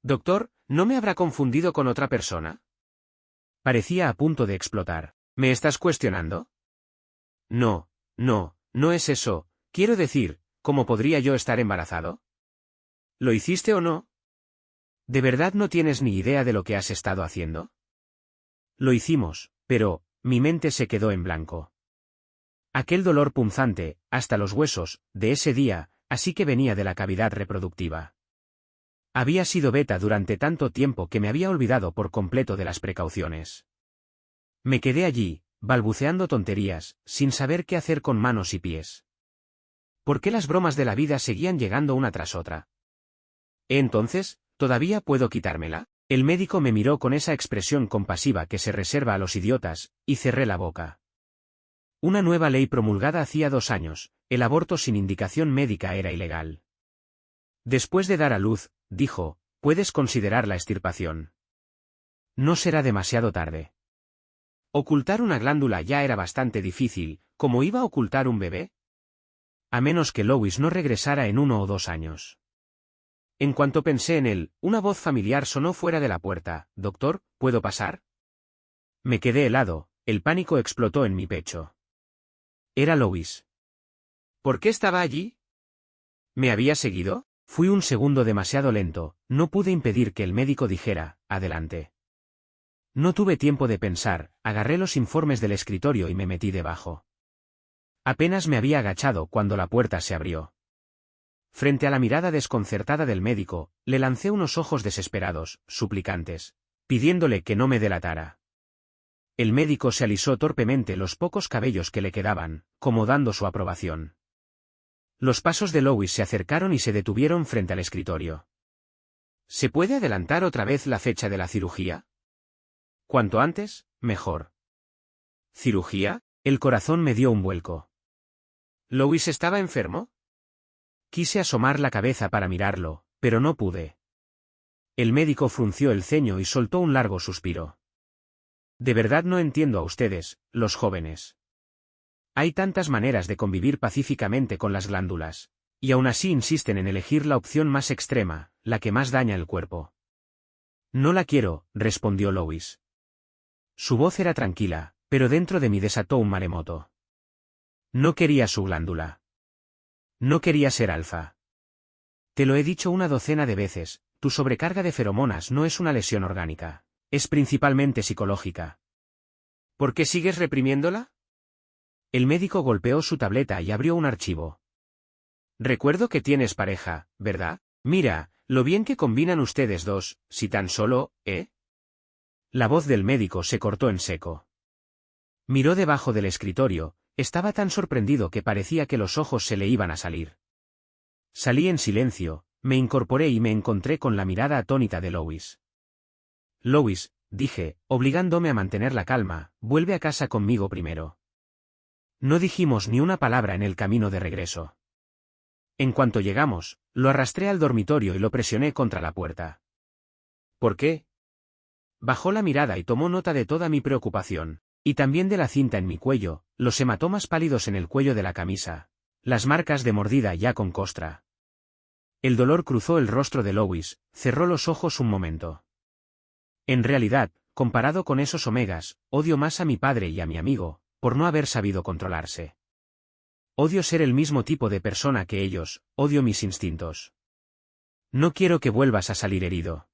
Doctor, ¿no me habrá confundido con otra persona? Parecía a punto de explotar. ¿Me estás cuestionando? No, no es eso, quiero decir, ¿cómo podría yo estar embarazado? ¿Lo hiciste o no? ¿De verdad no tienes ni idea de lo que has estado haciendo? Lo hicimos, pero, mi mente se quedó en blanco. Aquel dolor punzante, hasta los huesos, de ese día, así que venía de la cavidad reproductiva. Había sido beta durante tanto tiempo que me había olvidado por completo de las precauciones. Me quedé allí, balbuceando tonterías, sin saber qué hacer con manos y pies. ¿Por qué las bromas de la vida seguían llegando una tras otra? Entonces, ¿todavía puedo quitármela? El médico me miró con esa expresión compasiva que se reserva a los idiotas, y cerré la boca. Una nueva ley promulgada hacía 2 años, el aborto sin indicación médica era ilegal. Después de dar a luz, dijo, puedes considerar la extirpación. No será demasiado tarde. Ocultar una glándula ya era bastante difícil, ¿cómo iba a ocultar un bebé? A menos que Lois no regresara en 1 o 2 años. En cuanto pensé en él, una voz familiar sonó fuera de la puerta. «Doctor, ¿puedo pasar?» Me quedé helado, el pánico explotó en mi pecho. Era Lois. ¿Por qué estaba allí? ¿Me había seguido? Fui un segundo demasiado lento, no pude impedir que el médico dijera, «Adelante». No tuve tiempo de pensar, agarré los informes del escritorio y me metí debajo. Apenas me había agachado cuando la puerta se abrió. Frente a la mirada desconcertada del médico, le lancé unos ojos desesperados, suplicantes, pidiéndole que no me delatara. El médico se alisó torpemente los pocos cabellos que le quedaban, como dando su aprobación. Los pasos de Lois se acercaron y se detuvieron frente al escritorio. ¿Se puede adelantar otra vez la fecha de la cirugía? Cuanto antes, mejor. ¿Cirugía? El corazón me dio un vuelco. ¿Lois estaba enfermo? Quise asomar la cabeza para mirarlo, pero no pude. El médico frunció el ceño y soltó un largo suspiro. De verdad no entiendo a ustedes, los jóvenes. Hay tantas maneras de convivir pacíficamente con las glándulas, y aún así insisten en elegir la opción más extrema, la que más daña el cuerpo. No la quiero, respondió Lois. Su voz era tranquila, pero dentro de mí desató un maremoto. No quería su glándula. No quería ser alfa. Te lo he dicho 1 docena de veces, tu sobrecarga de feromonas no es una lesión orgánica, es principalmente psicológica. ¿Por qué sigues reprimiéndola? El médico golpeó su tableta y abrió un archivo. Recuerdo que tienes pareja, ¿verdad? Mira, lo bien que combinan ustedes dos, si tan solo, ¿eh? La voz del médico se cortó en seco. Miró debajo del escritorio, estaba tan sorprendido que parecía que los ojos se le iban a salir. Salí en silencio, me incorporé y me encontré con la mirada atónita de Lois. Lois, dije, obligándome a mantener la calma, vuelve a casa conmigo primero. No dijimos ni una palabra en el camino de regreso. En cuanto llegamos, lo arrastré al dormitorio y lo presioné contra la puerta. ¿Por qué? Bajó la mirada y tomó nota de toda mi preocupación, y también de la cinta en mi cuello, los hematomas pálidos en el cuello de la camisa, las marcas de mordida ya con costra. El dolor cruzó el rostro de Lois, cerró los ojos un momento. En realidad, comparado con esos omegas, odio más a mi padre y a mi amigo, por no haber sabido controlarse. Odio ser el mismo tipo de persona que ellos, odio mis instintos. No quiero que vuelvas a salir herido.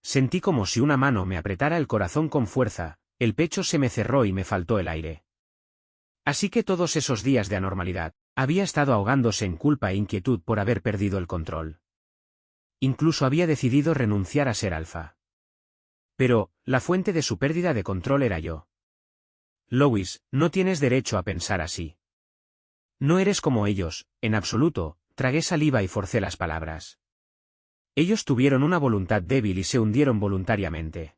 Sentí como si una mano me apretara el corazón con fuerza, el pecho se me cerró y me faltó el aire. Así que todos esos días de anormalidad, había estado ahogándose en culpa e inquietud por haber perdido el control. Incluso había decidido renunciar a ser alfa. Pero, la fuente de su pérdida de control era yo. Lois, no tienes derecho a pensar así. No eres como ellos, en absoluto, tragué saliva y forcé las palabras. Ellos tuvieron una voluntad débil y se hundieron voluntariamente.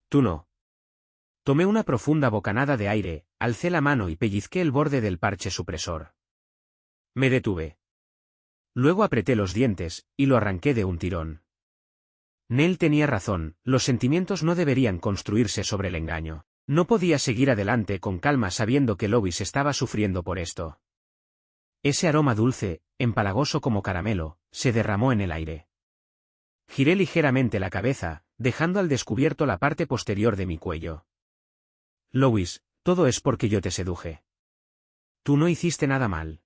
Tú no. Tomé una profunda bocanada de aire, alcé la mano y pellizqué el borde del parche supresor. Me detuve. Luego apreté los dientes, y lo arranqué de un tirón. Nell tenía razón, los sentimientos no deberían construirse sobre el engaño. No podía seguir adelante con calma sabiendo que Lois estaba sufriendo por esto. Ese aroma dulce, empalagoso como caramelo, se derramó en el aire. Giré ligeramente la cabeza, dejando al descubierto la parte posterior de mi cuello. Lois, todo es porque yo te seduje. Tú no hiciste nada mal.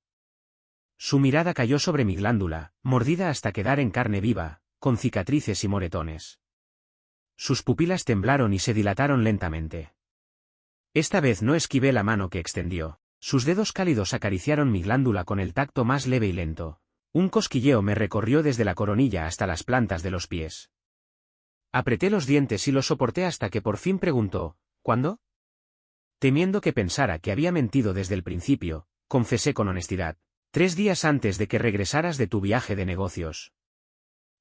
Su mirada cayó sobre mi glándula, mordida hasta quedar en carne viva, con cicatrices y moretones. Sus pupilas temblaron y se dilataron lentamente. Esta vez no esquivé la mano que extendió. Sus dedos cálidos acariciaron mi glándula con el tacto más leve y lento. Un cosquilleo me recorrió desde la coronilla hasta las plantas de los pies. Apreté los dientes y lo soporté hasta que por fin preguntó, ¿cuándo? Temiendo que pensara que había mentido desde el principio, confesé con honestidad, 3 días antes de que regresaras de tu viaje de negocios.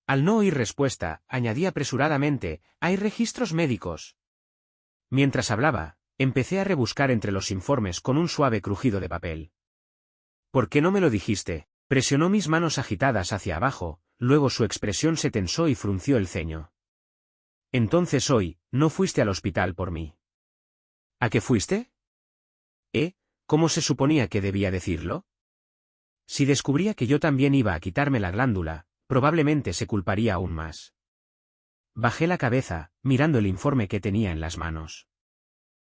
Al no oír respuesta, añadí apresuradamente, hay registros médicos. Mientras hablaba, empecé a rebuscar entre los informes con un suave crujido de papel. ¿Por qué no me lo dijiste? Presionó mis manos agitadas hacia abajo, luego su expresión se tensó y frunció el ceño. Entonces hoy, no fuiste al hospital por mí. ¿A qué fuiste? ¿Cómo se suponía que debía decirlo? Si descubría que yo también iba a quitarme la glándula, probablemente se culparía aún más. Bajé la cabeza, mirando el informe que tenía en las manos.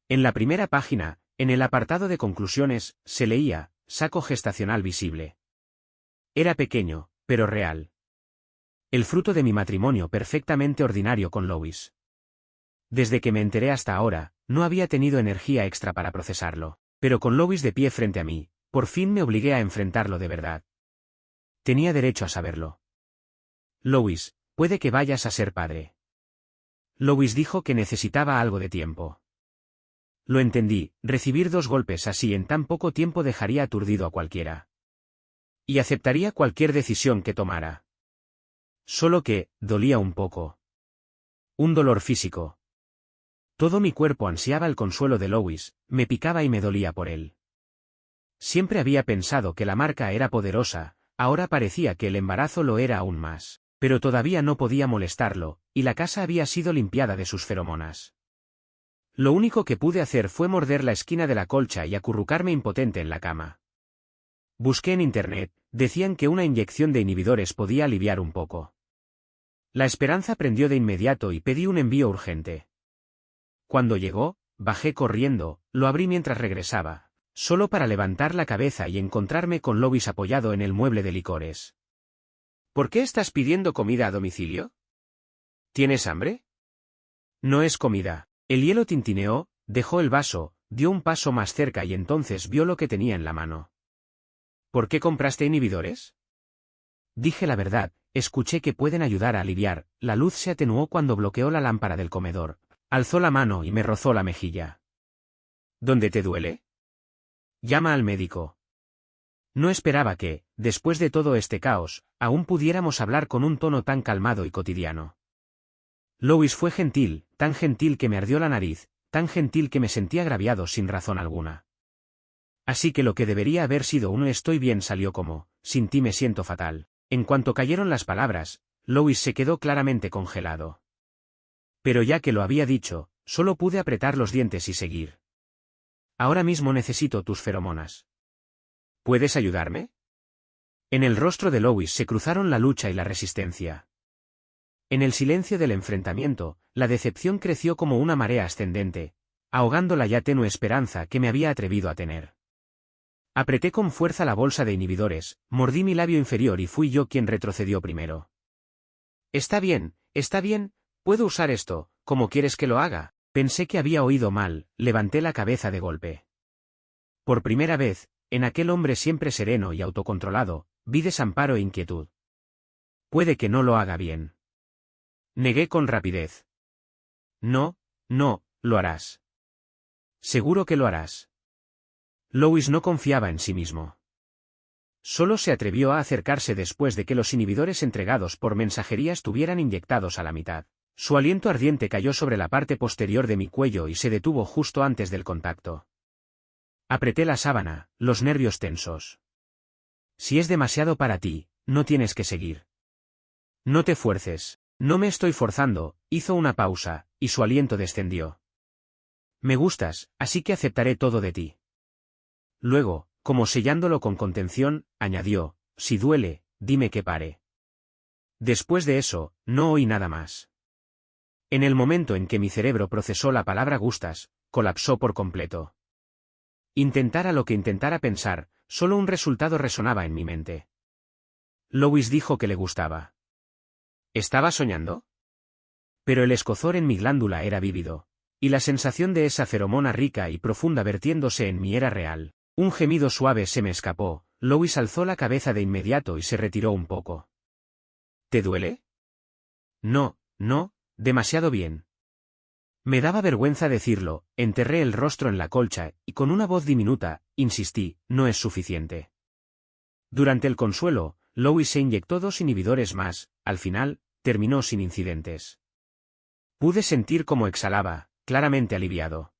En la primera página, en el apartado de conclusiones, se leía, saco gestacional visible. Era pequeño, pero real. El fruto de mi matrimonio perfectamente ordinario con Lois. Desde que me enteré hasta ahora, no había tenido energía extra para procesarlo, pero con Lois de pie frente a mí, por fin me obligué a enfrentarlo de verdad. Tenía derecho a saberlo. Lois, puede que vayas a ser padre. Lois dijo que necesitaba algo de tiempo. Lo entendí, recibir 2 golpes así en tan poco tiempo dejaría aturdido a cualquiera. Y aceptaría cualquier decisión que tomara. Solo que, dolía un poco. Un dolor físico. Todo mi cuerpo ansiaba el consuelo de Lois, me picaba y me dolía por él. Siempre había pensado que la marca era poderosa, ahora parecía que el embarazo lo era aún más, pero todavía no podía molestarlo, y la casa había sido limpiada de sus feromonas. Lo único que pude hacer fue morder la esquina de la colcha y acurrucarme impotente en la cama. Busqué en internet, decían que una inyección de inhibidores podía aliviar un poco. La esperanza prendió de inmediato y pedí un envío urgente. Cuando llegó, bajé corriendo, lo abrí mientras regresaba, solo para levantar la cabeza y encontrarme con Lois apoyado en el mueble de licores. ¿Por qué estás pidiendo comida a domicilio? ¿Tienes hambre? No es comida. El hielo tintineó, dejó el vaso, dio un paso más cerca y entonces vio lo que tenía en la mano. ¿Por qué compraste inhibidores? Dije la verdad, escuché que pueden ayudar a aliviar. La luz se atenuó cuando bloqueó la lámpara del comedor. Alzó la mano y me rozó la mejilla. ¿Dónde te duele? Llama al médico. No esperaba que, después de todo este caos, aún pudiéramos hablar con un tono tan calmado y cotidiano. Lois fue gentil, tan gentil que me ardió la nariz, tan gentil que me sentí agraviado sin razón alguna. Así que lo que debería haber sido un estoy bien salió como, sin ti me siento fatal. En cuanto cayeron las palabras, Lois se quedó claramente congelado. Pero ya que lo había dicho, solo pude apretar los dientes y seguir. Ahora mismo necesito tus feromonas. ¿Puedes ayudarme? En el rostro de Lois se cruzaron la lucha y la resistencia. En el silencio del enfrentamiento, la decepción creció como una marea ascendente, ahogando la ya tenue esperanza que me había atrevido a tener. Apreté con fuerza la bolsa de inhibidores, mordí mi labio inferior y fui yo quien retrocedió primero. Está bien, puedo usar esto, ¿cómo quieres que lo haga? Pensé que había oído mal, levanté la cabeza de golpe. Por primera vez, en aquel hombre siempre sereno y autocontrolado, vi desamparo e inquietud. Puede que no lo haga bien. Negué con rapidez. No, lo harás. Seguro que lo harás. Lois no confiaba en sí mismo. Solo se atrevió a acercarse después de que los inhibidores entregados por mensajería estuvieran inyectados a la mitad. Su aliento ardiente cayó sobre la parte posterior de mi cuello y se detuvo justo antes del contacto. Apreté la sábana, los nervios tensos. Si es demasiado para ti, no tienes que seguir. No te fuerces. No me estoy forzando, hizo una pausa, y su aliento descendió. Me gustas, así que aceptaré todo de ti. Luego, como sellándolo con contención, añadió, si duele, dime que pare. Después de eso, no oí nada más. En el momento en que mi cerebro procesó la palabra gustas, colapsó por completo. Intentara lo que intentara pensar, solo un resultado resonaba en mi mente. Lois dijo que le gustaba. ¿Estaba soñando? Pero el escozor en mi glándula era vívido, y la sensación de esa feromona rica y profunda vertiéndose en mí era real. Un gemido suave se me escapó, Lois alzó la cabeza de inmediato y se retiró un poco. ¿Te duele? No, demasiado bien. Me daba vergüenza decirlo, enterré el rostro en la colcha, y con una voz diminuta, insistí, no es suficiente. Durante el consuelo, Lois se inyectó 2 inhibidores más, al final, terminó sin incidentes. Pude sentir cómo exhalaba, claramente aliviado.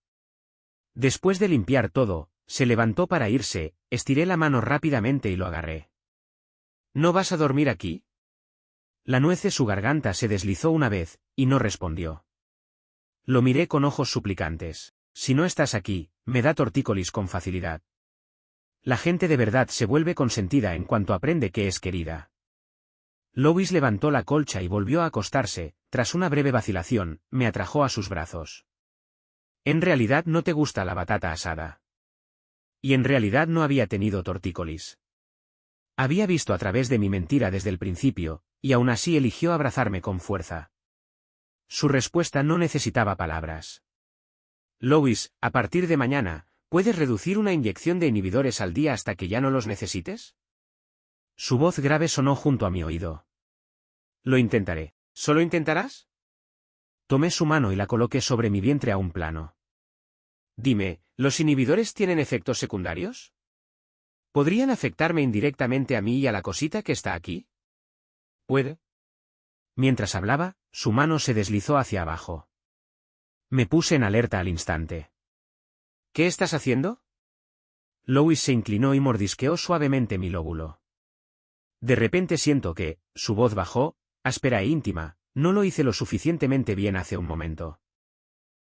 Después de limpiar todo, se levantó para irse, estiré la mano rápidamente y lo agarré. ¿No vas a dormir aquí? La nuez de su garganta se deslizó una vez, y no respondió. Lo miré con ojos suplicantes. Si no estás aquí, me da tortícolis con facilidad. La gente de verdad se vuelve consentida en cuanto aprende que es querida. Lois levantó la colcha y volvió a acostarse. Tras una breve vacilación, me atrajo a sus brazos. En realidad no te gusta la batata asada. Y en realidad no había tenido tortícolis. Había visto a través de mi mentira desde el principio, y aún así eligió abrazarme con fuerza. Su respuesta no necesitaba palabras. Lois, a partir de mañana, ¿puedes reducir una inyección de inhibidores al día hasta que ya no los necesites? Su voz grave sonó junto a mi oído. Lo intentaré. ¿Solo intentarás? Tomé su mano y la coloqué sobre mi vientre a un plano. Dime, ¿los inhibidores tienen efectos secundarios? ¿Podrían afectarme indirectamente a mí y a la cosita que está aquí? ¿Puede? Mientras hablaba, su mano se deslizó hacia abajo. Me puse en alerta al instante. ¿Qué estás haciendo? Lois se inclinó y mordisqueó suavemente mi lóbulo. De repente siento que, su voz bajó, áspera e íntima, no lo hice lo suficientemente bien hace un momento.